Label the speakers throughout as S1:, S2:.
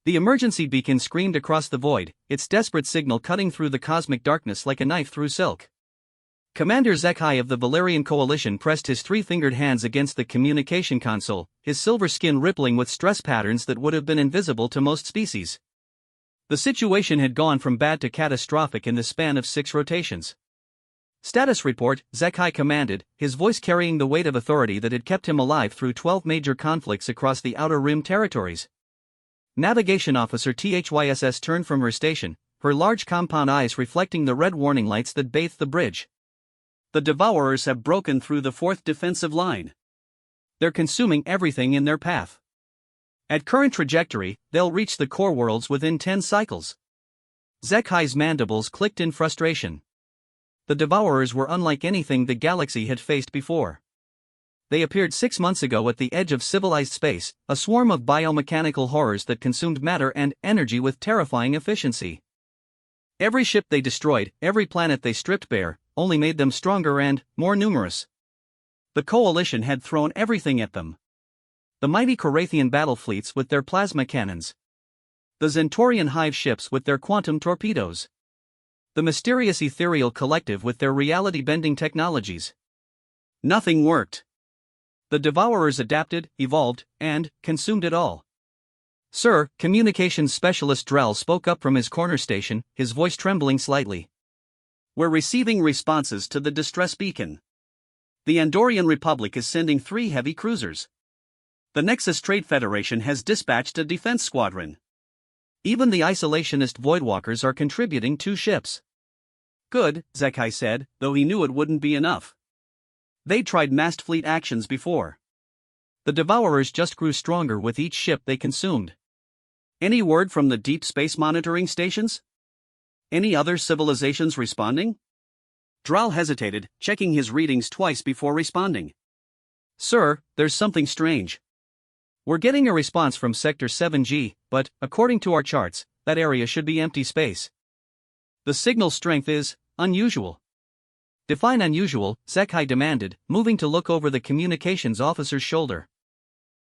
S1: The emergency beacon screamed across the void, its desperate signal cutting through the cosmic darkness like a knife through silk. Commander Zekai of the Valerian Coalition pressed his three-fingered hands against the communication console, his silver skin rippling with stress patterns that would have been invisible to most species. The situation had gone from bad to catastrophic in the span of 6 rotations. "Status report," Zekai commanded, his voice carrying the weight of authority that had kept him alive through 12 major conflicts across the Outer Rim territories. Navigation Officer THYSS turned from her station, her large compound eyes reflecting the red warning lights that bathed the bridge. "The Devourers have broken through the 4th defensive line. They're consuming everything in their path. At current trajectory, they'll reach the core worlds within 10 cycles." Zekai's mandibles clicked in frustration. The Devourers were unlike anything the galaxy had faced before. They appeared 6 months ago at the edge of civilized space, a swarm of biomechanical horrors that consumed matter and energy with terrifying efficiency. Every ship they destroyed, every planet they stripped bare, only made them stronger and more numerous. The Coalition had thrown everything at them. The mighty Korathian battle fleets with their plasma cannons. The Zentorian hive ships with their quantum torpedoes. The mysterious ethereal collective with their reality-bending technologies. Nothing worked. The Devourers adapted, evolved, and consumed it all. "Sir," communications specialist Drell spoke up from his corner station, his voice trembling slightly. "We're receiving responses to the distress beacon. The Andorian Republic is sending 3 heavy cruisers. The Nexus Trade Federation has dispatched a defense squadron. Even the isolationist Voidwalkers are contributing 2 ships." "Good," Zekai said, though he knew it wouldn't be enough. They'd tried massed fleet actions before. The Devourers just grew stronger with each ship they consumed. "Any word from the deep space monitoring stations? Any other civilizations responding?" Drall hesitated, checking his readings twice before responding. "Sir, there's something strange. We're getting a response from Sector 7G, but, according to our charts, that area should be empty space. The signal strength is unusual." "Define unusual," Zekai demanded, moving to look over the communications officer's shoulder.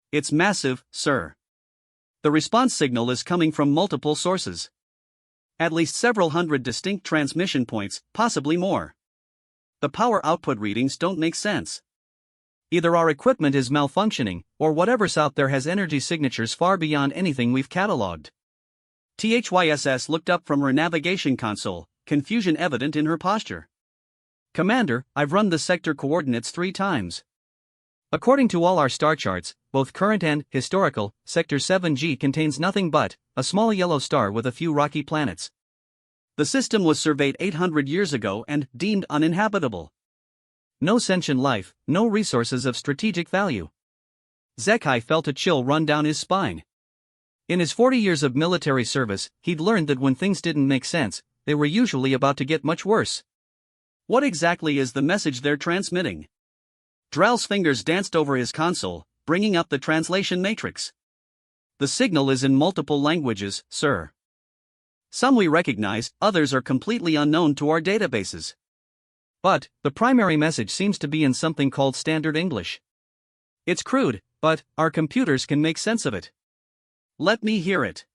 S1: "It's massive, sir. The response signal is coming from multiple sources. At least several hundred distinct transmission points, possibly more. The power output readings don't make sense. Either our equipment is malfunctioning, or whatever's out there has energy signatures far beyond anything we've cataloged." THYSS looked up from her navigation console, confusion evident in her posture. "Commander, I've run the sector coordinates 3 times. According to all our star charts, both current and historical, Sector 7G contains nothing but a small yellow star with a few rocky planets. The system was surveyed 800 years ago and deemed uninhabitable. No sentient life, no resources of strategic value." Zekai felt a chill run down his spine. In his 40 years of military service, he'd learned that when things didn't make sense, they were usually about to get much worse. "What exactly is the message they're transmitting?" Drell's fingers danced over his console, bringing up the translation matrix. "The signal is in multiple languages, sir. Some we recognize, others are completely unknown to our databases. But, the primary message seems to be in something called Standard English. It's crude, but our computers can make sense of it." "Let me hear it."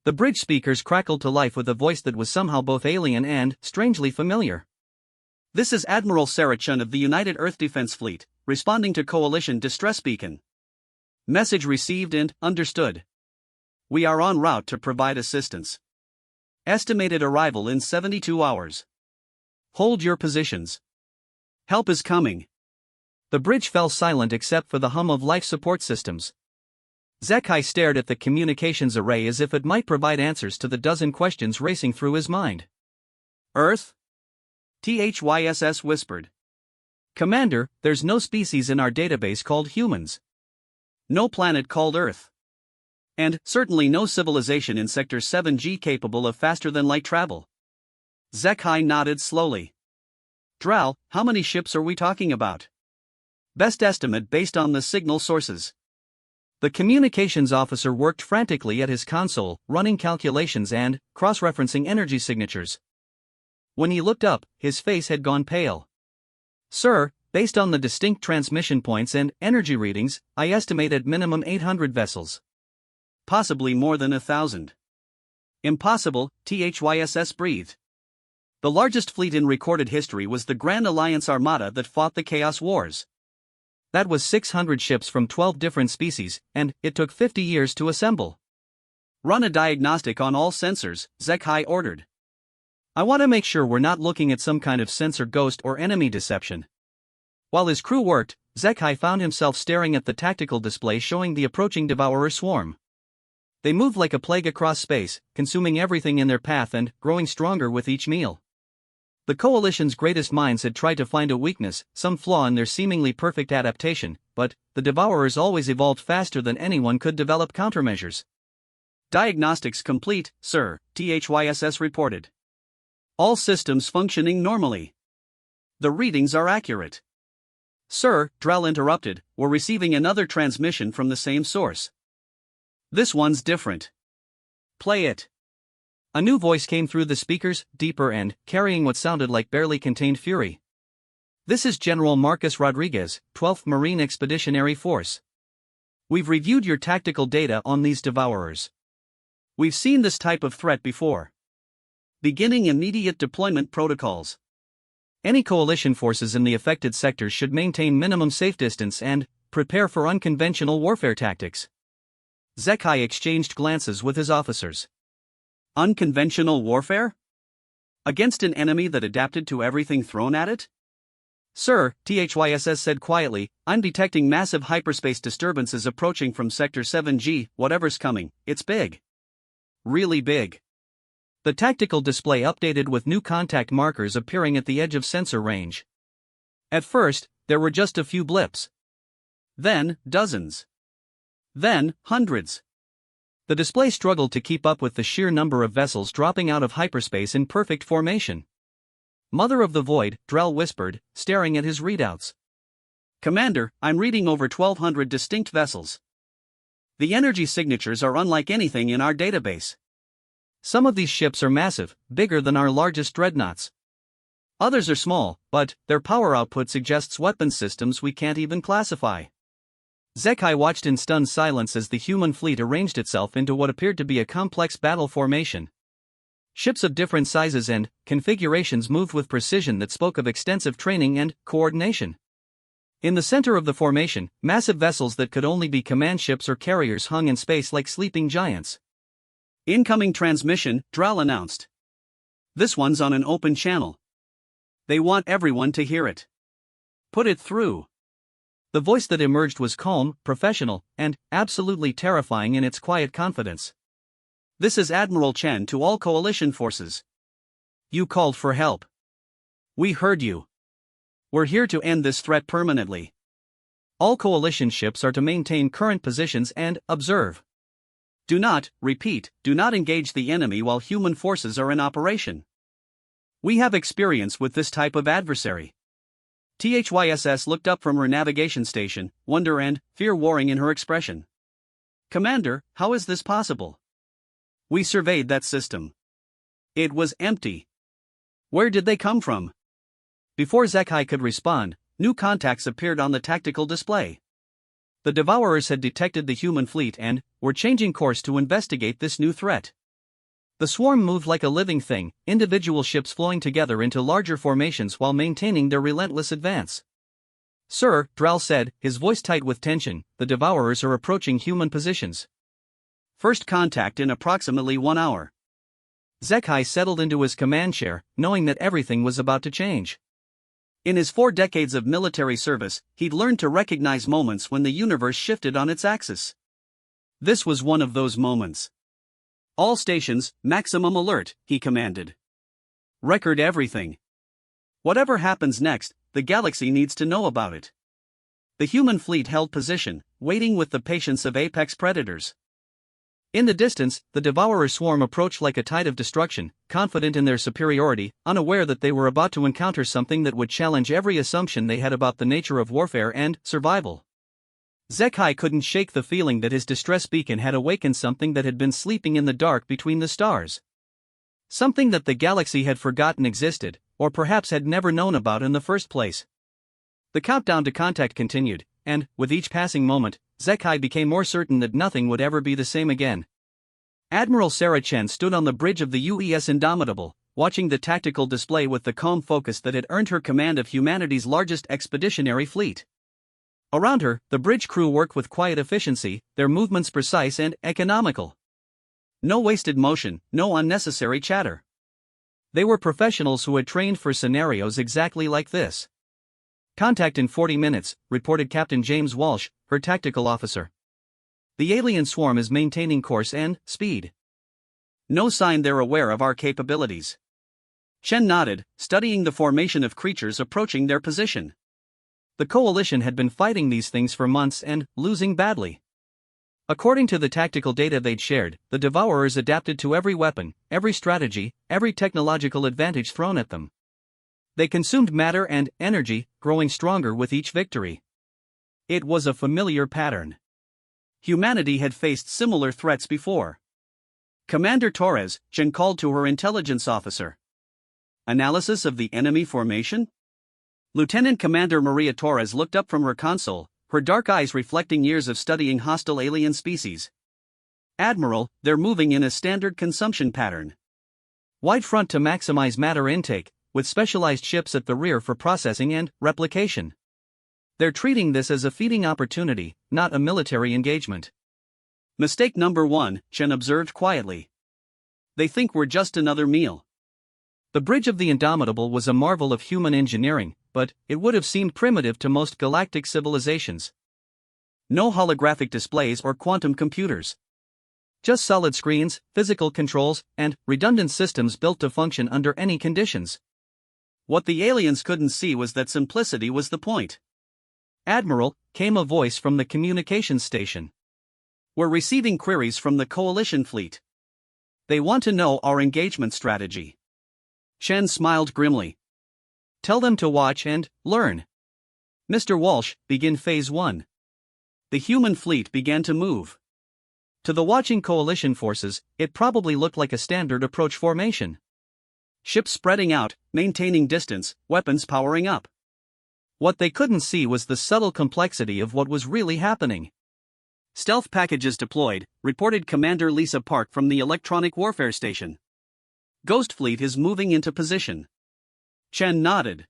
S1: The bridge speakers crackled to life with a voice that was somehow both alien and strangely familiar. "This is Admiral Sarachun of the United Earth Defense Fleet, responding to Coalition distress beacon. Message received and understood. We are en route to provide assistance. Estimated arrival in 72 hours. Hold your positions. Help is coming." The bridge fell silent except for the hum of life support systems. Zekai stared at the communications array as if it might provide answers to the dozen questions racing through his mind. "Earth?" THYSS whispered. "Commander, there's no species in our database called humans. No planet called Earth. And certainly no civilization in Sector 7G capable of faster-than-light travel." Zekai nodded slowly. "Drall, how many ships are we talking about?" "Best estimate based on the signal sources." The communications officer worked frantically at his console, running calculations and cross-referencing energy signatures. When he looked up, his face had gone pale. "Sir, based on the distinct transmission points and energy readings, I estimate at minimum 800 vessels." possibly more than 1,000. Impossible, THYSS breathed. The largest fleet in recorded history was the Grand Alliance Armada that fought the Chaos Wars. That was 600 ships from 12 different species, and it took 50 years to assemble. Run a diagnostic on all sensors, Zek-Hi ordered. I want to make sure we're not looking at some kind of sensor ghost or enemy deception. While his crew worked, Zek-Hi found himself staring at the tactical display showing the approaching Devourer swarm. They moved like a plague across space, consuming everything in their path and growing stronger with each meal. The Coalition's greatest minds had tried to find a weakness, some flaw in their seemingly perfect adaptation, but the Devourers always evolved faster than anyone could develop countermeasures. Diagnostics complete, sir, THYSS reported. All systems functioning normally. The readings are accurate. Sir, Drell interrupted, we're receiving another transmission from the same source. This one's different. Play it. A new voice came through the speakers, deeper and carrying what sounded like barely contained fury. This is General Marcus Rodriguez, 12th Marine Expeditionary Force. We've reviewed your tactical data on these Devourers. We've seen this type of threat before. Beginning immediate deployment protocols. Any coalition forces in the affected sectors should maintain minimum safe distance and prepare for unconventional warfare tactics. Zek-Hi exchanged glances with his officers. Unconventional warfare? Against an enemy that adapted to everything thrown at it? Sir, THYSS said quietly, I'm detecting massive hyperspace disturbances approaching from Sector 7G, whatever's coming, it's big. Really big. The tactical display updated with new contact markers appearing at the edge of sensor range. At first, there were just a few blips. Then, dozens. Then, hundreds. The display struggled to keep up with the sheer number of vessels dropping out of hyperspace in perfect formation. Mother of the Void, Drell whispered, staring at his readouts. Commander, I'm reading over 1,200 distinct vessels. The energy signatures are unlike anything in our database. Some of these ships are massive, bigger than our largest dreadnoughts. Others are small, but their power output suggests weapon systems we can't even classify. Zek-Hi watched in stunned silence as the human fleet arranged itself into what appeared to be a complex battle formation. Ships of different sizes and configurations moved with precision that spoke of extensive training and coordination. In the center of the formation, massive vessels that could only be command ships or carriers hung in space like sleeping giants. Incoming transmission, Drell announced. This one's on an open channel. They want everyone to hear it. Put it through. The voice that emerged was calm, professional, and absolutely terrifying in its quiet confidence. This is Admiral Chen to all coalition forces. You called for help. We heard you. We're here to end this threat permanently. All coalition ships are to maintain current positions and observe. Do not, repeat, do not engage the enemy while human forces are in operation. We have experience with this type of adversary. THYSS looked up from her navigation station, wonder and fear warring in her expression. Commander, how is this possible? We surveyed that system. It was empty. Where did they come from? Before Zek-Hi could respond, new contacts appeared on the tactical display. The Devourers had detected the human fleet and were changing course to investigate this new threat. The swarm moved like a living thing, individual ships flowing together into larger formations while maintaining their relentless advance. Sir, Drell said, his voice tight with tension, the Devourers are approaching human positions. First contact in approximately 1 hour. Zek-Hi settled into his command chair, knowing that everything was about to change. In his 4 decades of military service, he'd learned to recognize moments when the universe shifted on its axis. This was one of those moments. All stations, maximum alert, he commanded. Record everything. Whatever happens next, the galaxy needs to know about it. The human fleet held position, waiting with the patience of apex predators. In the distance, the Devourer swarm approached like a tide of destruction, confident in their superiority, unaware that they were about to encounter something that would challenge every assumption they had about the nature of warfare and survival. Zek-Hi couldn't shake the feeling that his distress beacon had awakened something that had been sleeping in the dark between the stars. Something that the galaxy had forgotten existed, or perhaps had never known about in the first place. The countdown to contact continued, and, with each passing moment, Zekai became more certain that nothing would ever be the same again. Admiral Sarah Chen stood on the bridge of the UES Indomitable, watching the tactical display with the calm focus that had earned her command of humanity's largest expeditionary fleet. Around her, the bridge crew worked with quiet efficiency, their movements precise and economical. No wasted motion, no unnecessary chatter. They were professionals who had trained for scenarios exactly like this. "Contact in 40 minutes, reported Captain James Walsh, her tactical officer. "The alien swarm is maintaining course and speed. No sign they're aware of our capabilities." Chen nodded, studying the formation of creatures approaching their position. The coalition had been fighting these things for months and losing badly. According to the tactical data they'd shared, the Devourers adapted to every weapon, every strategy, every technological advantage thrown at them. They consumed matter and energy, growing stronger with each victory. It was a familiar pattern. Humanity had faced similar threats before. "Commander Torres," Chen called to her intelligence officer. "Analysis of the enemy formation?" Lieutenant Commander Maria Torres looked up from her console, her dark eyes reflecting years of studying hostile alien species. "Admiral, they're moving in a standard consumption pattern. Wide front to maximize matter intake, with specialized ships at the rear for processing and replication. They're treating this as a feeding opportunity, not a military engagement." "Mistake number one," Chen observed quietly. "They think we're just another meal." The bridge of the Indomitable was a marvel of human engineering, but it would have seemed primitive to most galactic civilizations. No holographic displays or quantum computers. Just solid screens, physical controls, and redundant systems built to function under any conditions. What the aliens couldn't see was that simplicity was the point. "Admiral," came a voice from the communications station. "We're receiving queries from the coalition fleet. They want to know our engagement strategy." Chen smiled grimly. "Tell them to watch and learn. Mr. Walsh, begin Phase 1. The human fleet began to move. To the watching coalition forces, it probably looked like a standard approach formation. Ships spreading out, maintaining distance, weapons powering up. What they couldn't see was the subtle complexity of what was really happening. "Stealth packages deployed," reported Commander Lisa Park from the electronic warfare station. "Ghost Fleet is moving into position." Chen nodded.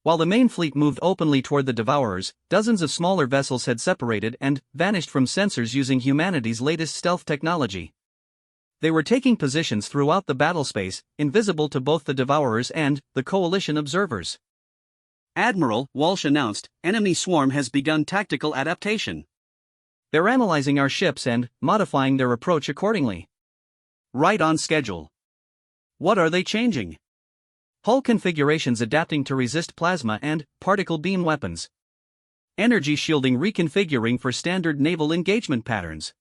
S1: While the main fleet moved openly toward the Devourers, dozens of smaller vessels had separated and vanished from sensors using humanity's latest stealth technology. They were taking positions throughout the battlespace, invisible to both the Devourers and the coalition observers. "Admiral," Walsh announced, "enemy swarm has begun tactical adaptation. They're analyzing our ships and modifying their approach accordingly." "Right on schedule." "What are they changing?" "Hull configurations adapting to resist plasma and particle beam weapons. Energy shielding reconfiguring for standard naval engagement patterns.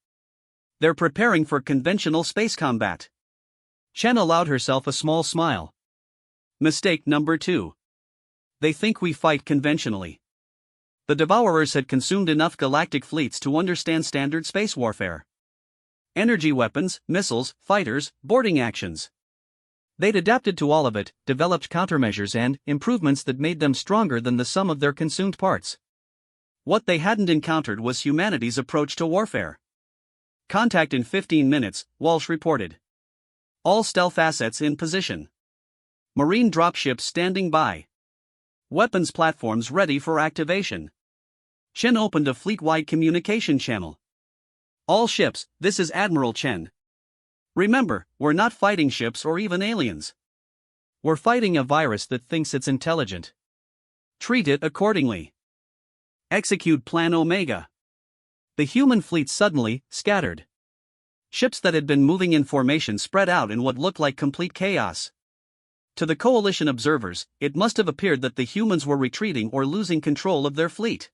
S1: They're preparing for conventional space combat." Chen allowed herself a small smile. "Mistake number 2. They think we fight conventionally." The Devourers had consumed enough galactic fleets to understand standard space warfare. Energy weapons, missiles, fighters, boarding actions. They'd adapted to all of it, developed countermeasures and improvements that made them stronger than the sum of their consumed parts. What they hadn't encountered was humanity's approach to warfare. "Contact in 15 minutes, Walsh reported. "All stealth assets in position. Marine dropships standing by. Weapons platforms ready for activation." Chen opened a fleet-wide communication channel. "All ships, this is Admiral Chen. Remember, we're not fighting ships or even aliens. We're fighting a virus that thinks it's intelligent. Treat it accordingly. Execute Plan Omega." The human fleet suddenly scattered. Ships that had been moving in formation spread out in what looked like complete chaos. To the coalition observers, it must have appeared that the humans were retreating or losing control of their fleet.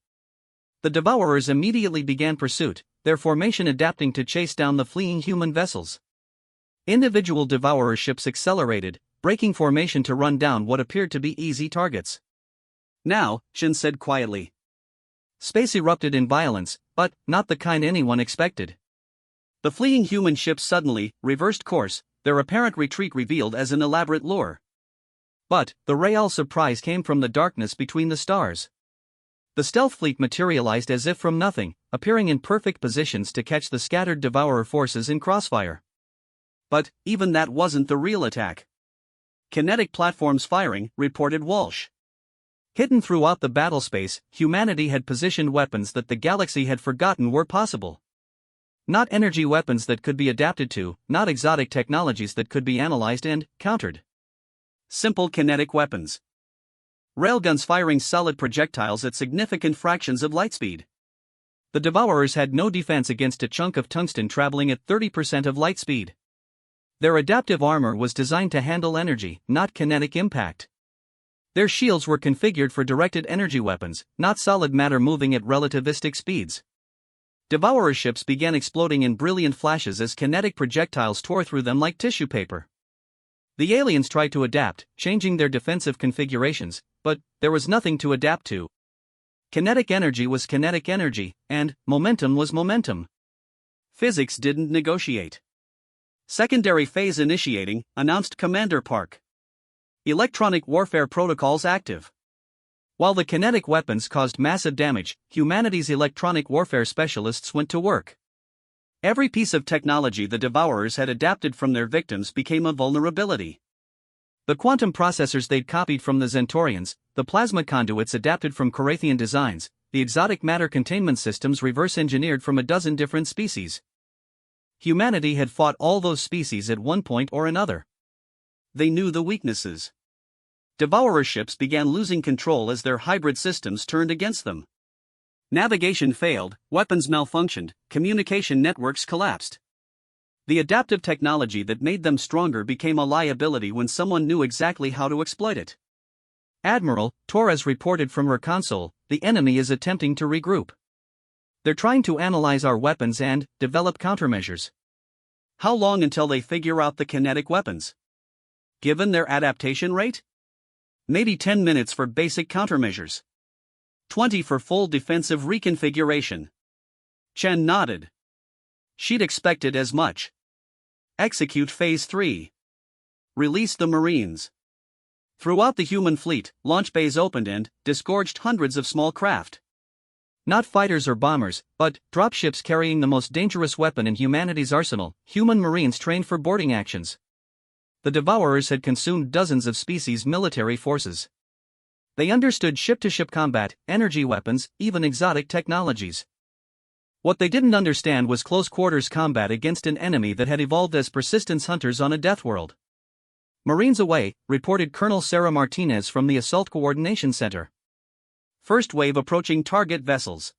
S1: The Devourers immediately began pursuit, their formation adapting to chase down the fleeing human vessels. Individual Devourer ships accelerated, breaking formation to run down what appeared to be easy targets. "Now," Shin said quietly. Space erupted in violence, but not the kind anyone expected. The fleeing human ships suddenly reversed course, their apparent retreat revealed as an elaborate lure. But the real surprise came from the darkness between the stars. The stealth fleet materialized as if from nothing, appearing in perfect positions to catch the scattered Devourer forces in crossfire. But even that wasn't the real attack. Kinetic platforms firing, reported Walsh. Hidden throughout the battle space, humanity had positioned weapons that the galaxy had forgotten were possible. Not energy weapons that could be adapted to, not exotic technologies that could be analyzed and countered. Simple kinetic weapons. Railguns firing solid projectiles at significant fractions of light speed. The Devourers had no defense against a chunk of tungsten traveling at 30% of light speed. Their adaptive armor was designed to handle energy, not kinetic impact. Their shields were configured for directed energy weapons, not solid matter moving at relativistic speeds. Devourer ships began exploding in brilliant flashes as kinetic projectiles tore through them like tissue paper. The aliens tried to adapt, changing their defensive configurations, but there was nothing to adapt to. Kinetic energy was kinetic energy, and momentum was momentum. Physics didn't negotiate. Secondary phase initiating, announced Commander Park. Electronic warfare protocols active. While the kinetic weapons caused massive damage, humanity's electronic warfare specialists went to work. Every piece of technology the Devourers had adapted from their victims became a vulnerability. The quantum processors they'd copied from the Zentorians, the plasma conduits adapted from Corathian designs, the exotic matter containment systems reverse-engineered from a dozen different species. Humanity had fought all those species at one point or another. They knew the weaknesses. Devourer ships began losing control as their hybrid systems turned against them. Navigation failed, weapons malfunctioned, communication networks collapsed. The adaptive technology that made them stronger became a liability when someone knew exactly how to exploit it. Admiral, Torres reported from her console, the enemy is attempting to regroup. They're trying to analyze our weapons and develop countermeasures. How long until they figure out the kinetic weapons? Given their adaptation rate? Maybe 10 minutes for basic countermeasures. 20 for full defensive reconfiguration. Chen nodded. She'd expected as much. Execute Phase 3. Release the Marines. Throughout the human fleet, launch bays opened and disgorged hundreds of small craft. Not fighters or bombers, but dropships carrying the most dangerous weapon in humanity's arsenal, human Marines trained for boarding actions. The Devourers had consumed dozens of species' military forces. They understood ship-to-ship combat, energy weapons, even exotic technologies. What they didn't understand was close-quarters combat against an enemy that had evolved as persistence hunters on a death world. Marines away, reported Colonel Sarah Martinez from the Assault Coordination Center. First wave approaching target vessels.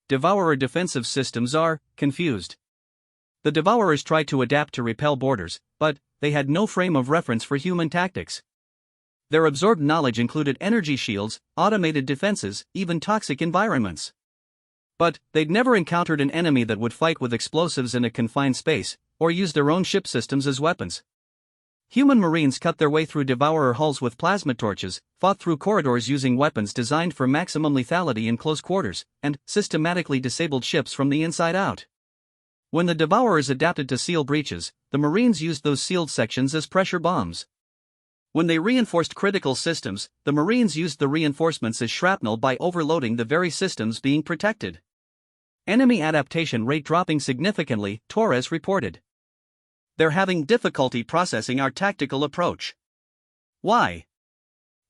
S1: Devourer defensive systems are confused. The Devourers tried to adapt to repel boarders, but they had no frame of reference for human tactics. Their absorbed knowledge included energy shields, automated defenses, even toxic environments. But they'd never encountered an enemy that would fight with explosives in a confined space, or use their own ship systems as weapons. Human Marines cut their way through Devourer hulls with plasma torches, fought through corridors using weapons designed for maximum lethality in close quarters, and systematically disabled ships from the inside out. When the Devourers adapted to seal breaches, the Marines used those sealed sections as pressure bombs. When they reinforced critical systems, the Marines used the reinforcements as shrapnel by overloading the very systems being protected. Enemy adaptation rate dropping significantly, Torres reported. They're having difficulty processing our tactical approach. Why?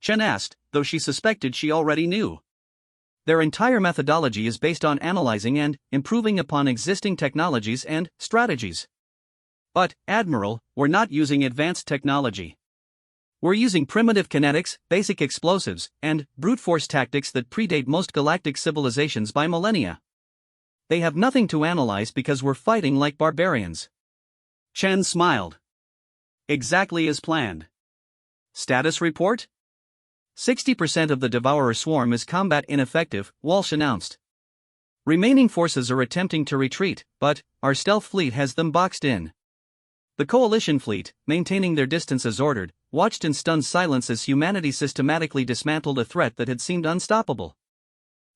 S1: Chen asked, though she suspected she already knew. Their entire methodology is based on analyzing and improving upon existing technologies and strategies. But, Admiral, we're not using advanced technology. We're using primitive kinetics, basic explosives, and brute force tactics that predate most galactic civilizations by millennia. They have nothing to analyze because we're fighting like barbarians. Chen smiled. Exactly as planned. Status report? 60% of the Devourer swarm is combat ineffective, Walsh announced. Remaining forces are attempting to retreat, but our stealth fleet has them boxed in. The Coalition fleet, maintaining their distance as ordered, watched in stunned silence as humanity systematically dismantled a threat that had seemed unstoppable.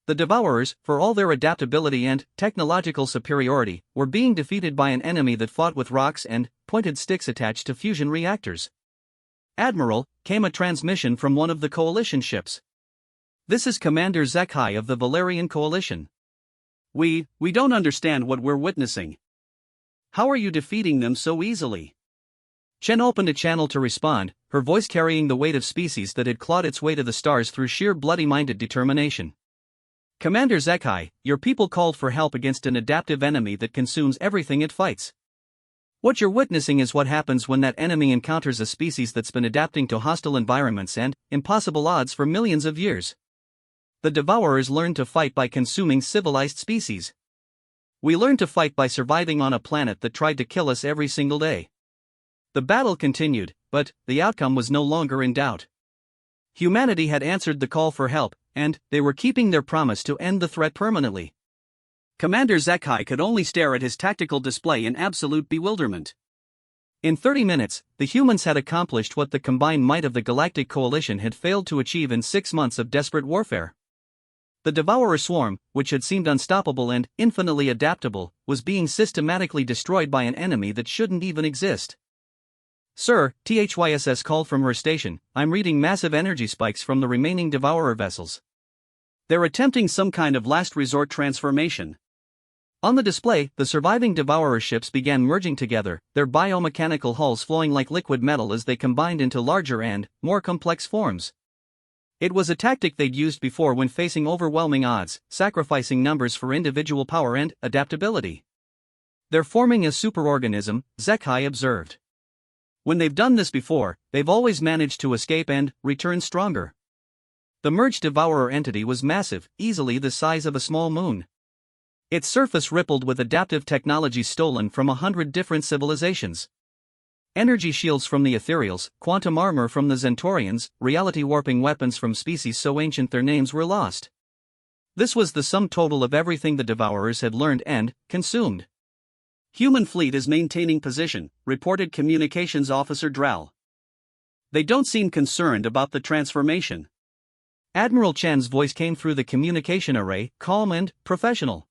S1: The Devourers, for all their adaptability and technological superiority, were being defeated by an enemy that fought with rocks and pointed sticks attached to fusion reactors. Admiral, came a transmission from one of the Coalition ships. This is Commander Zekhai of the Valerian Coalition.
S2: We don't understand what we're witnessing. How are you defeating them so easily?
S1: Chen opened a channel to respond, her voice carrying the weight of species that had clawed its way to the stars through sheer bloody-minded determination. Commander Zekhai, your people called for help against an adaptive enemy that consumes everything it fights. What you're witnessing is what happens when that enemy encounters a species that's been adapting to hostile environments and impossible odds for millions of years. The Devourers learned to fight by consuming civilized species. We learned to fight by surviving on a planet that tried to kill us every single day. The battle continued, but the outcome was no longer in doubt. Humanity had answered the call for help, and they were keeping their promise to end the threat permanently.
S2: Commander Zekhai could only stare at his tactical display in absolute bewilderment.
S1: In 30 minutes, the humans had accomplished what the combined might of the Galactic Coalition had failed to achieve in 6 months of desperate warfare. The Devourer swarm, which had seemed unstoppable and infinitely adaptable, was being systematically destroyed by an enemy that shouldn't even exist. Sir, THYSS called from her station, I'm reading massive energy spikes from the remaining Devourer vessels.
S2: They're attempting some kind of last resort transformation.
S1: On the display, the surviving Devourer ships began merging together, their biomechanical hulls flowing like liquid metal as they combined into larger and more complex forms. It was a tactic they'd used before when facing overwhelming odds, sacrificing numbers for individual power and adaptability. They're forming a superorganism, Zekhai observed. When they've done this before, they've always managed to escape and return stronger. The merged Devourer entity was massive, easily the size of a small moon. Its surface rippled with adaptive technology stolen from 100 different civilizations. Energy shields from the Ethereals, quantum armor from the Zentorians, reality-warping weapons from species so ancient their names were lost. This was the sum total of everything the Devourers had learned and consumed.
S2: Human fleet is maintaining position, reported Communications Officer Drell. They don't seem concerned about the transformation.
S1: Admiral Chen's voice came through the communication array, calm and professional.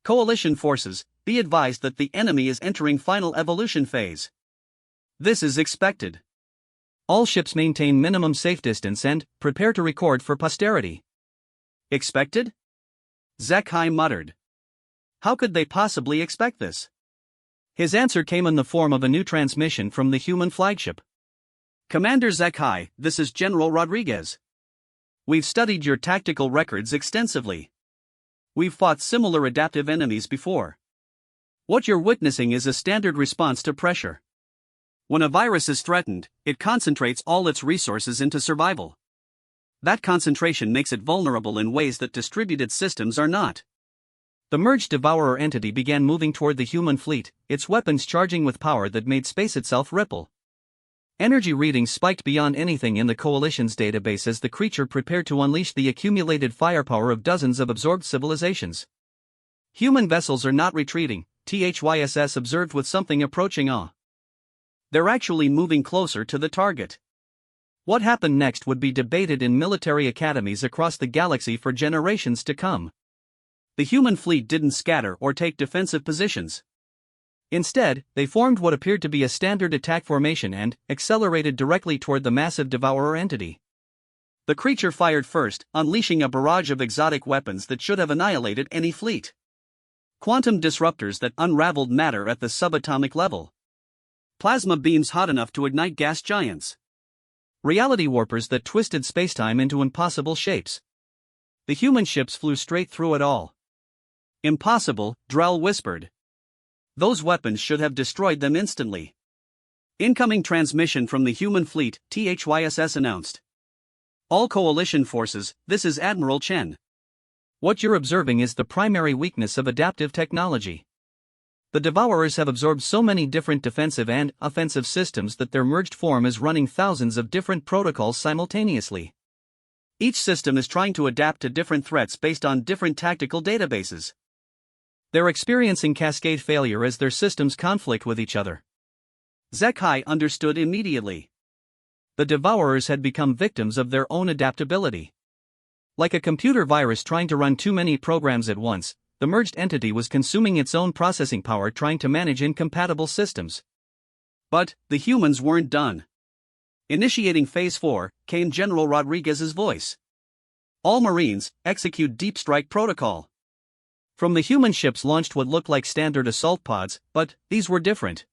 S2: Coalition forces, be advised that the enemy is entering final evolution phase. This is expected.
S1: All ships maintain minimum safe distance and prepare to record for posterity.
S2: Expected? Zekhai muttered. How could they possibly expect this?
S1: His answer came in the form of a new transmission from the human flagship.
S2: Commander Zekhai, this is General Rodriguez. We've studied your tactical records extensively. We've fought similar adaptive enemies before. What you're witnessing is a standard response to pressure. When a virus is threatened, it concentrates all its resources into survival. That concentration makes it vulnerable in ways that distributed systems are not.
S1: The merged Devourer entity began moving toward the human fleet, its weapons charging with power that made space itself ripple. Energy readings spiked beyond anything in the Coalition's database as the creature prepared to unleash the accumulated firepower of dozens of absorbed civilizations. Human vessels are not retreating, THYSS observed with something approaching awe.
S2: They're actually moving closer to the target.
S1: What happened next would be debated in military academies across the galaxy for generations to come.
S2: The human fleet didn't scatter or take defensive positions.
S1: Instead, they formed what appeared to be a standard attack formation and accelerated directly toward the massive Devourer entity.
S2: The creature fired first, unleashing a barrage of exotic weapons that should have annihilated any fleet. Quantum disruptors that unraveled matter at the subatomic level. Plasma beams hot enough to ignite gas giants.
S1: Reality warpers that twisted spacetime into impossible shapes. The human ships flew straight through it all.
S2: Impossible, Drell whispered. Those weapons should have destroyed them instantly. Incoming transmission from the human fleet, THYSS announced. All Coalition forces, this is Admiral Chen.
S1: What you're observing is the primary weakness of adaptive technology. The Devourers have absorbed so many different defensive and offensive systems that their merged form is running thousands of different protocols simultaneously. Each system is trying to adapt to different threats based on different tactical databases. They're experiencing cascade failure as their systems conflict with each other.
S2: Zekhai understood immediately.
S1: The Devourers had become victims of their own adaptability. Like a computer virus trying to run too many programs at once, the merged entity was consuming its own processing power trying to manage incompatible systems.
S2: But the humans weren't done. Initiating Phase 4, came General Rodriguez's voice. All Marines, execute deep strike protocol. From the human ships launched what looked like standard assault pods, but these were different.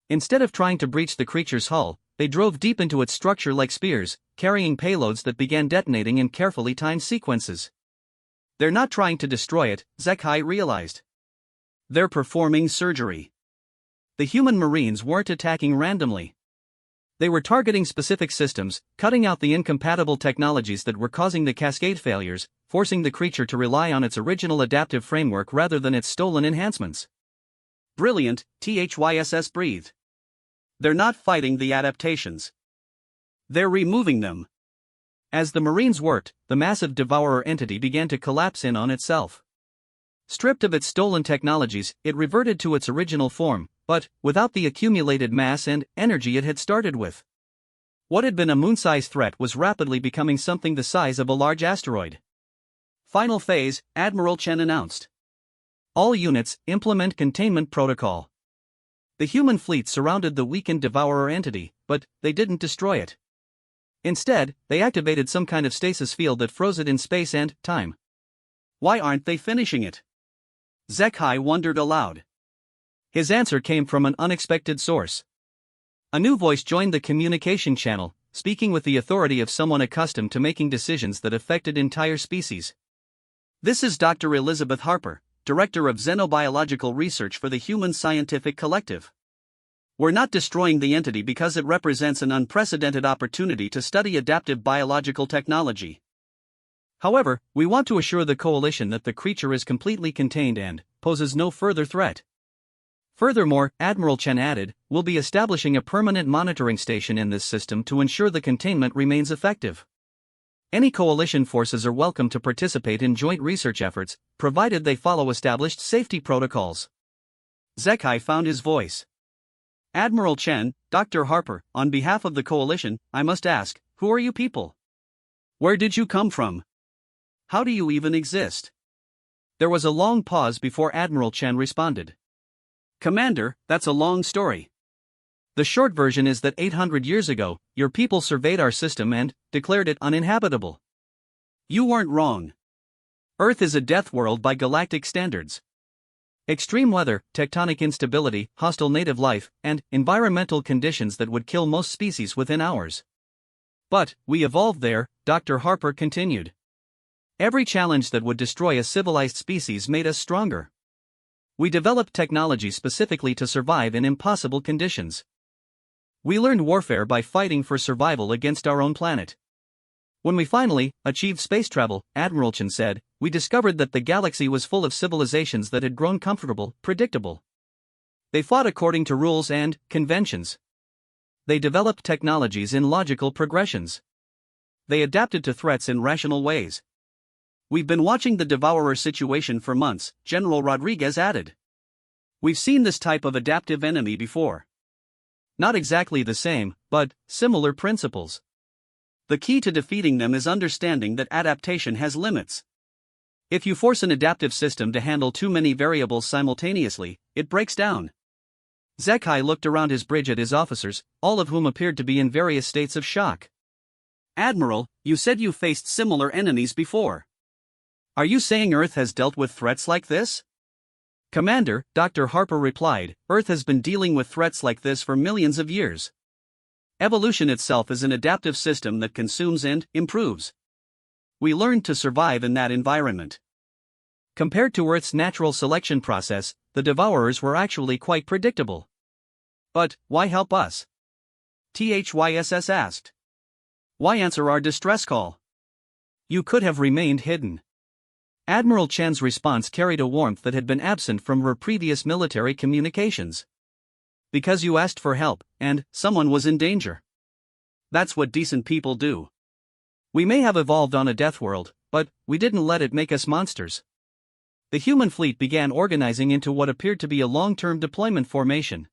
S2: Instead of trying to breach the creature's hull, they drove deep into its structure like spears, carrying payloads that began detonating in carefully timed sequences. They're not trying to destroy it, Zekai realized. They're performing surgery. The human Marines weren't attacking randomly. They were targeting specific systems, cutting out the incompatible technologies that were causing the cascade failures, forcing the creature to rely on its original adaptive framework rather than its stolen enhancements. Brilliant, THYSS breathed. They're not fighting the adaptations. They're removing them. As the Marines worked, the massive devourer entity began to collapse in on itself. Stripped of its stolen technologies, it reverted to its original form, but without the accumulated mass and energy it had started with. What had been a moon-sized threat was rapidly becoming something the size of a large asteroid. Final phase, Admiral Chen announced. All units, implement containment protocol. The human fleet surrounded the weakened devourer entity, but they didn't destroy it. Instead, they activated some kind of stasis field that froze it in space and time. Why aren't they finishing it? Zekai wondered aloud. His answer came from an unexpected source. A new voice joined the communication channel, speaking with the authority of someone accustomed to making decisions that affected entire species. This is Dr. Elizabeth Harper, Director of Xenobiological Research for the Human Scientific Collective. We're not destroying the entity because it represents an unprecedented opportunity to study adaptive biological technology. However, we want to assure the Coalition that the creature is completely contained and poses no further threat. Furthermore, Admiral Chen added, we'll be establishing a permanent monitoring station in this system to ensure the containment remains effective. Any Coalition forces are welcome to participate in joint research efforts, provided they follow established safety protocols. Zekai found his voice. Admiral Chen, Dr. Harper, on behalf of the Coalition, I must ask, who are you people? Where did you come from? How do you even exist? There was a long pause before Admiral Chen responded. Commander, that's a long story. The short version is that 800 years ago, your people surveyed our system and declared it uninhabitable. You weren't wrong. Earth is a death world by galactic standards. Extreme weather, tectonic instability, hostile native life, and environmental conditions that would kill most species within hours. But we evolved there, Dr. Harper continued. Every challenge that would destroy a civilized species made us stronger. We developed technology specifically to survive in impossible conditions. We learned warfare by fighting for survival against our own planet. When we finally achieved space travel, Admiral Chen said, we discovered that the galaxy was full of civilizations that had grown comfortable, predictable. They fought according to rules and conventions. They developed technologies in logical progressions. They adapted to threats in rational ways. We've been watching the Devourer situation for months, General Rodriguez added. We've seen this type of adaptive enemy before. Not exactly the same, but similar principles. The key to defeating them is understanding that adaptation has limits. If you force an adaptive system to handle too many variables simultaneously, it breaks down. Zekai looked around his bridge at his officers, all of whom appeared to be in various states of shock. Admiral, you said you faced similar enemies before. Are you saying Earth has dealt with threats like this? Commander, Dr. Harper replied, Earth has been dealing with threats like this for millions of years. Evolution itself is an adaptive system that consumes and improves. We learned to survive in that environment. Compared to Earth's natural selection process, the Devourers were actually quite predictable. But why help us? THYSS asked. Why answer our distress call? You could have remained hidden. Admiral Chen's response carried a warmth that had been absent from her previous military communications. Because you asked for help, and someone was in danger. That's what decent people do. We may have evolved on a death world, but we didn't let it make us monsters. The human fleet began organizing into what appeared to be a long-term deployment formation.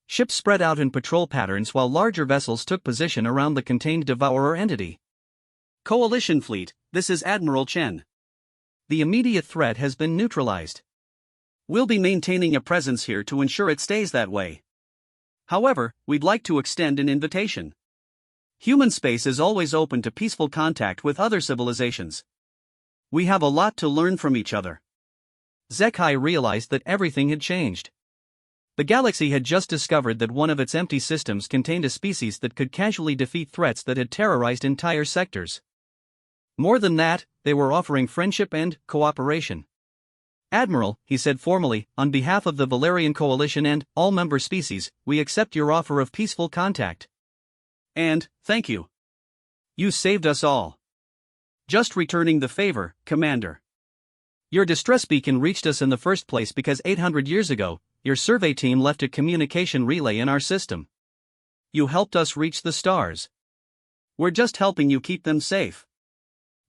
S2: Ships spread out in patrol patterns while larger vessels took position around the contained Devourer entity. Coalition fleet, this is Admiral Chen. The immediate threat has been neutralized. We'll be maintaining a presence here to ensure it stays that way. However, we'd like to extend an invitation. Human space is always open to peaceful contact with other civilizations. We have a lot to learn from each other.
S1: Zekai realized that everything had changed. The galaxy had just discovered that one of its empty systems contained a species that could casually defeat threats that had terrorized entire sectors. More than that, they were offering friendship and cooperation. "Admiral," he said formally, "on behalf of the Valerian Coalition and all member species, we accept your offer of peaceful contact."
S2: And, thank you. You saved us all. Just returning the favor, Commander.
S1: Your distress beacon reached us in the first place because 800 years ago, your survey team left a communication relay in our system.
S2: You helped us reach the stars. We're just helping you keep them safe.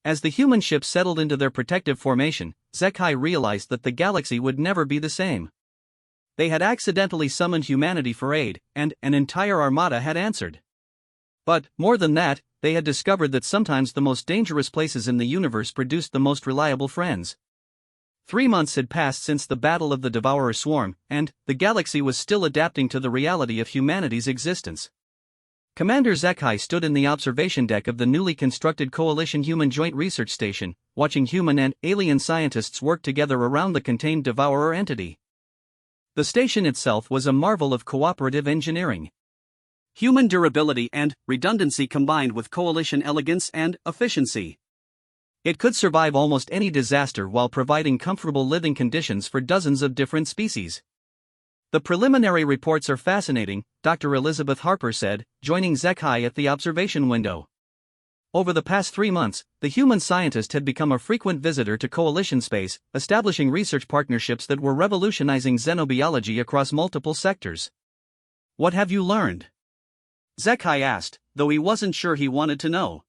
S1: As the human ships settled into their protective formation, Zekai realized that the galaxy would never be the same. They had accidentally summoned humanity for aid, and an entire armada had answered. But, more than that, they had discovered that sometimes the most dangerous places in the universe produced the most reliable friends. 3 months had passed since the Battle of the Devourer Swarm, and the galaxy was still adapting to the reality of humanity's existence. Commander Zekai stood in the observation deck of the newly constructed Coalition Human Joint Research Station, watching human and alien scientists work together around the contained Devourer entity. The station itself was a marvel of cooperative engineering.
S2: Human durability and redundancy combined with Coalition elegance and efficiency.
S1: It could survive almost any disaster while providing comfortable living conditions for dozens of different species. "The preliminary reports are fascinating," Dr. Elizabeth Harper said, joining Zekai at the observation window. Over the past 3 months, the human scientist had become a frequent visitor to Coalition space, establishing research partnerships that were revolutionizing xenobiology across multiple sectors. "What have you learned?"
S2: Zekai asked, though he wasn't sure he wanted to know.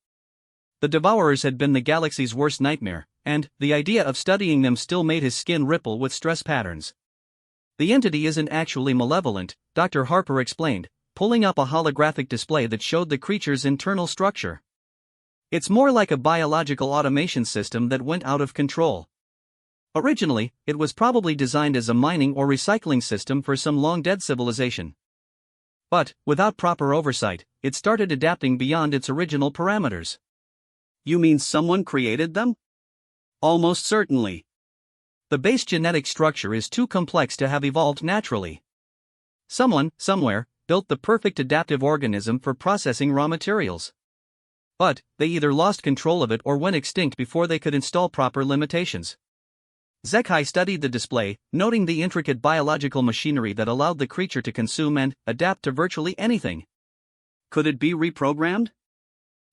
S1: The Devourers had been the galaxy's worst nightmare, and the idea of studying them still made his skin ripple with stress patterns. "The entity isn't actually malevolent," Dr. Harper explained, pulling up a holographic display that showed the creature's internal structure. "It's more like a biological automation system that went out of control. Originally, it was probably designed as a mining or recycling system for some long-dead civilization. But, without proper oversight, it started adapting beyond its original parameters."
S2: "You mean someone created them?" "Almost certainly. The base genetic structure is too complex to have evolved naturally. Someone, somewhere, built the perfect adaptive organism for processing raw materials. But, they either lost control of it or went extinct before they could install proper limitations." Zekai studied the display, noting the intricate biological machinery that allowed the creature to consume and adapt to virtually anything. "Could it be reprogrammed?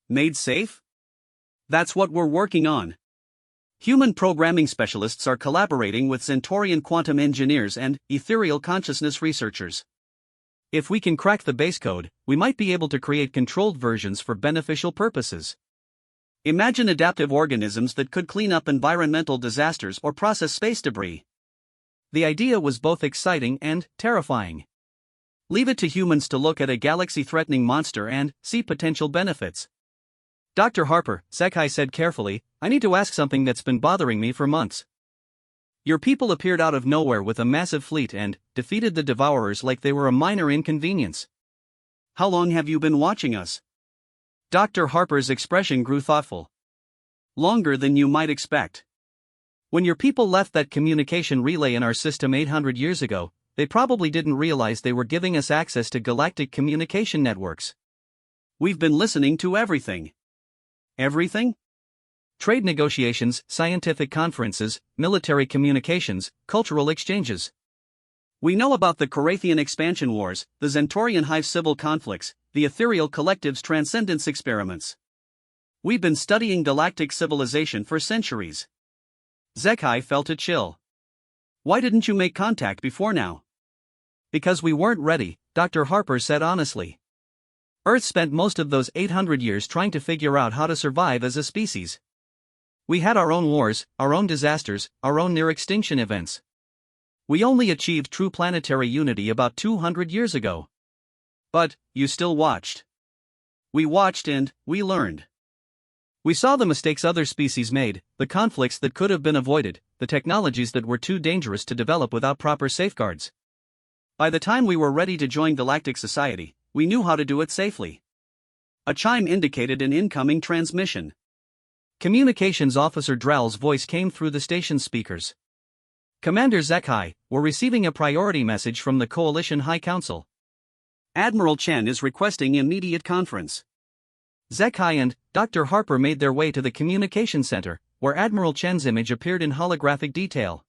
S2: Made safe?" "That's what we're working on. Human programming specialists are collaborating with Centaurian quantum engineers and ethereal consciousness researchers. If we can crack the base code, we might be able to create controlled versions for beneficial purposes. Imagine adaptive organisms that could clean up environmental disasters or process space debris." The idea was both exciting and terrifying. Leave it to humans to look at a galaxy-threatening monster and see potential benefits. "Dr. Harper," Zekai said carefully, "I need to ask something that's been bothering me for months. Your people appeared out of nowhere with a massive fleet and defeated the Devourers like they were a minor inconvenience. How long have you been watching us?" Dr. Harper's expression grew thoughtful. "Longer than you might expect. When your people left that communication relay in our system 800 years ago, they probably didn't realize they were giving us access to galactic communication networks. We've been listening to everything." "Everything?" "Trade negotiations, scientific conferences, military communications, cultural exchanges. We know about the Corathian expansion wars, the Zentorian hive civil conflicts, the ethereal collective's transcendence experiments. We've been studying galactic civilization for centuries." Zekai felt a chill. "Why didn't you make contact before now?" "Because we weren't ready," Dr. Harper said honestly. "Earth spent most of those 800 years trying to figure out how to survive as a species. We had our own wars, our own disasters, our own near-extinction events. We only achieved true planetary unity about 200 years ago. But, you still watched. We watched and we learned. We saw the mistakes other species made, the conflicts that could have been avoided, the technologies that were too dangerous to develop without proper safeguards. By the time we were ready to join galactic society, we knew how to do it safely. A chime indicated an incoming transmission.
S1: Communications Officer Drell's voice came through the station speakers. Commander Zekhai, we're receiving a priority message from the Coalition High Council.
S2: Admiral Chen is requesting immediate conference.
S1: Zekhai and Dr. Harper made their way to the communication center, where Admiral Chen's image appeared in holographic detail.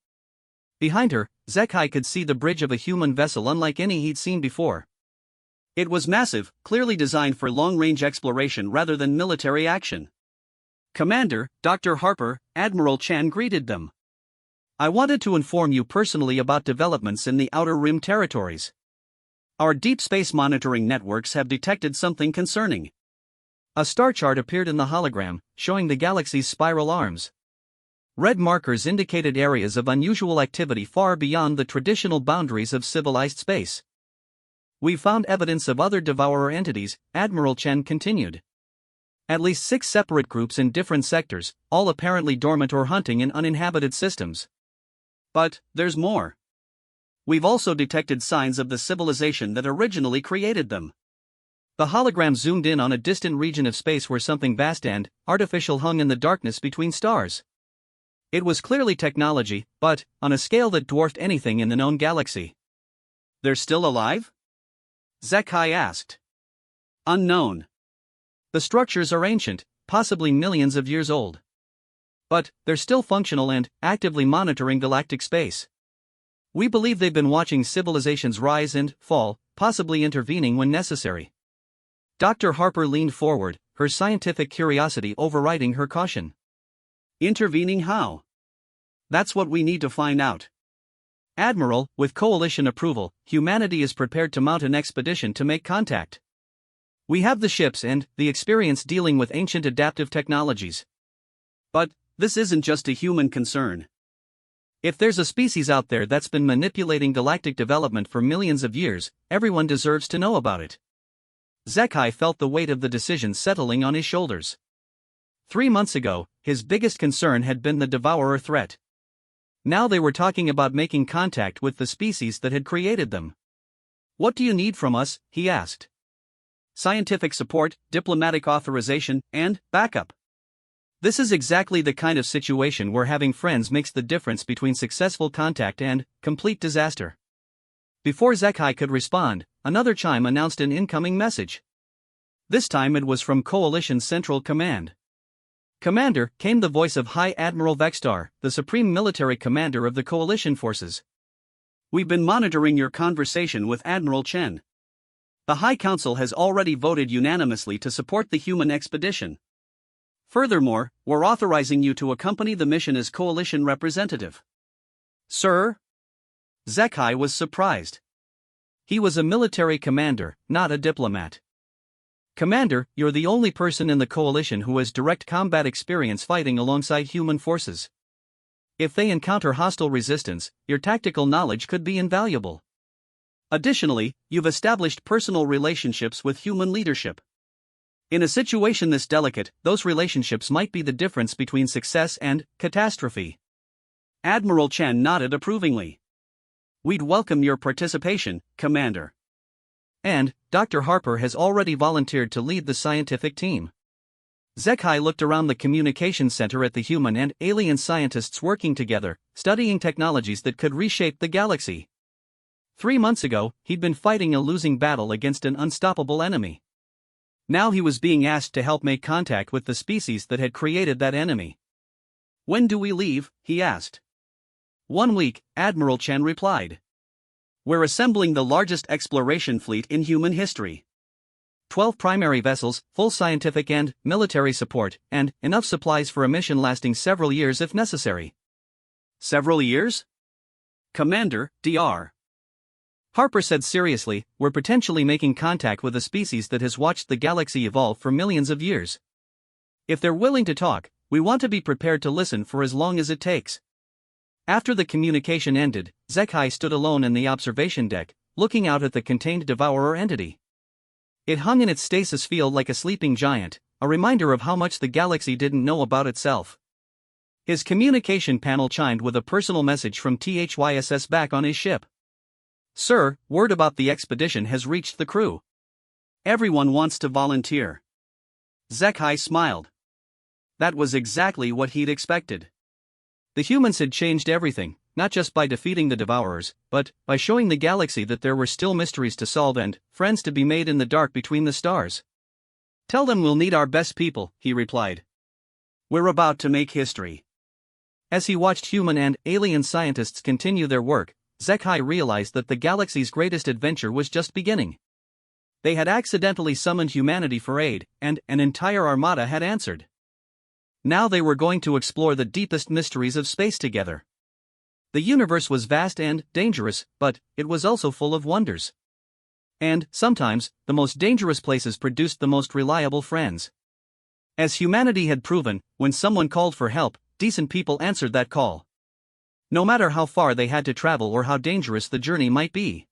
S1: Behind her, Zekhai could see the bridge of a human vessel unlike any he'd seen before.
S2: It was massive, clearly designed for long-range exploration rather than military action. Commander, Dr. Harper, Admiral Chen greeted them.
S1: I wanted to inform you personally about developments in the Outer Rim territories.
S2: Our deep space monitoring networks have detected something concerning.
S1: A star chart appeared in the hologram, showing the galaxy's spiral arms. Red markers indicated areas of unusual activity far beyond the traditional boundaries of civilized space. We found evidence of other Devourer entities, Admiral Chen continued. At least 6 separate groups in different sectors, all apparently dormant or hunting in uninhabited systems.
S2: But there's more. We've also detected signs of the civilization that originally created them.
S1: The hologram zoomed in on a distant region of space where something vast and artificial hung in the darkness between stars. It was clearly technology, but on a scale that dwarfed anything in the known galaxy.
S2: They're still alive? Zekhai asked. Unknown.
S1: The structures are ancient, possibly millions of years old. But they're still functional and actively monitoring galactic space. We believe they've been watching civilizations rise and fall, possibly intervening when necessary. Dr. Harper leaned forward, her scientific curiosity overriding her caution.
S2: Intervening how? That's what we need to find out.
S1: Admiral, with Coalition approval, humanity is prepared to mount an expedition to make contact. We have the ships and the experience dealing with ancient adaptive technologies.
S2: But this isn't just a human concern.
S1: If there's a species out there that's been manipulating galactic development for millions of years, everyone deserves to know about it. Zekhai felt the weight of the decision settling on his shoulders. 3 months ago, his biggest concern had been the Devourer threat. Now they were talking about making contact with the species that had created them. What do you need from us? He asked.
S2: Scientific support, diplomatic authorization, and backup.
S1: This is exactly the kind of situation where having friends makes the difference between successful contact and complete disaster. Before Zekhai could respond, another chime announced an incoming message. This time it was from Coalition Central Command. Commander, came the voice of High Admiral Vextar, the Supreme Military Commander of the Coalition forces.
S2: We've been monitoring your conversation with Admiral Chen. The High Council has already voted unanimously to support the human expedition. Furthermore, we're authorizing you to accompany the mission as Coalition representative.
S1: Sir? Zekhai was surprised. He was a military commander, not a diplomat. Commander, you're the only person in the Coalition who has direct combat experience fighting alongside human forces. If they encounter hostile resistance, your tactical knowledge could be invaluable. Additionally, you've established personal relationships with human leadership. In a situation this delicate, those relationships might be the difference between success and catastrophe.
S2: Admiral Chen nodded approvingly. We'd welcome your participation, Commander.
S1: And Dr. Harper has already volunteered to lead the scientific team. Zekhai looked around the communications center at the human and alien scientists working together, studying technologies that could reshape the galaxy. 3 months ago, he'd been fighting a losing battle against an unstoppable enemy. Now he was being asked to help make contact with the species that had created that enemy.
S2: When do we leave? He asked.
S1: 1 week, Admiral Chen replied.
S2: We're assembling the largest exploration fleet in human history.
S1: 12 primary vessels, full scientific and military support, and enough supplies for a mission lasting several years if necessary.
S2: Several years? Commander, Dr.
S1: Harper said seriously, we're potentially making contact with a species that has watched the galaxy evolve for millions of years. If they're willing to talk, we want to be prepared to listen for as long as it takes. After the communication ended, Zekhai stood alone in the observation deck, looking out at the contained Devourer entity. It hung in its stasis field like a sleeping giant, a reminder of how much the galaxy didn't know about itself. His communication panel chimed with a personal message from THYSS back on his ship. Sir, word about the expedition has reached the crew.
S2: Everyone wants to volunteer. Zekai smiled. That was exactly what he'd expected.
S1: The humans had changed everything, not just by defeating the Devourers, but by showing the galaxy that there were still mysteries to solve and friends to be made in the dark between the stars.
S2: Tell them we'll need our best people, he replied. We're about to make history.
S1: As he watched human and alien scientists continue their work, Zekai realized that the galaxy's greatest adventure was just beginning. They had accidentally summoned humanity for aid, and an entire armada had answered. Now they were going to explore the deepest mysteries of space together. The universe was vast and dangerous, but it was also full of wonders. And, sometimes, the most dangerous places produced the most reliable friends. As humanity had proven, when someone called for help, decent people answered that call. No matter how far they had to travel or how dangerous the journey might be.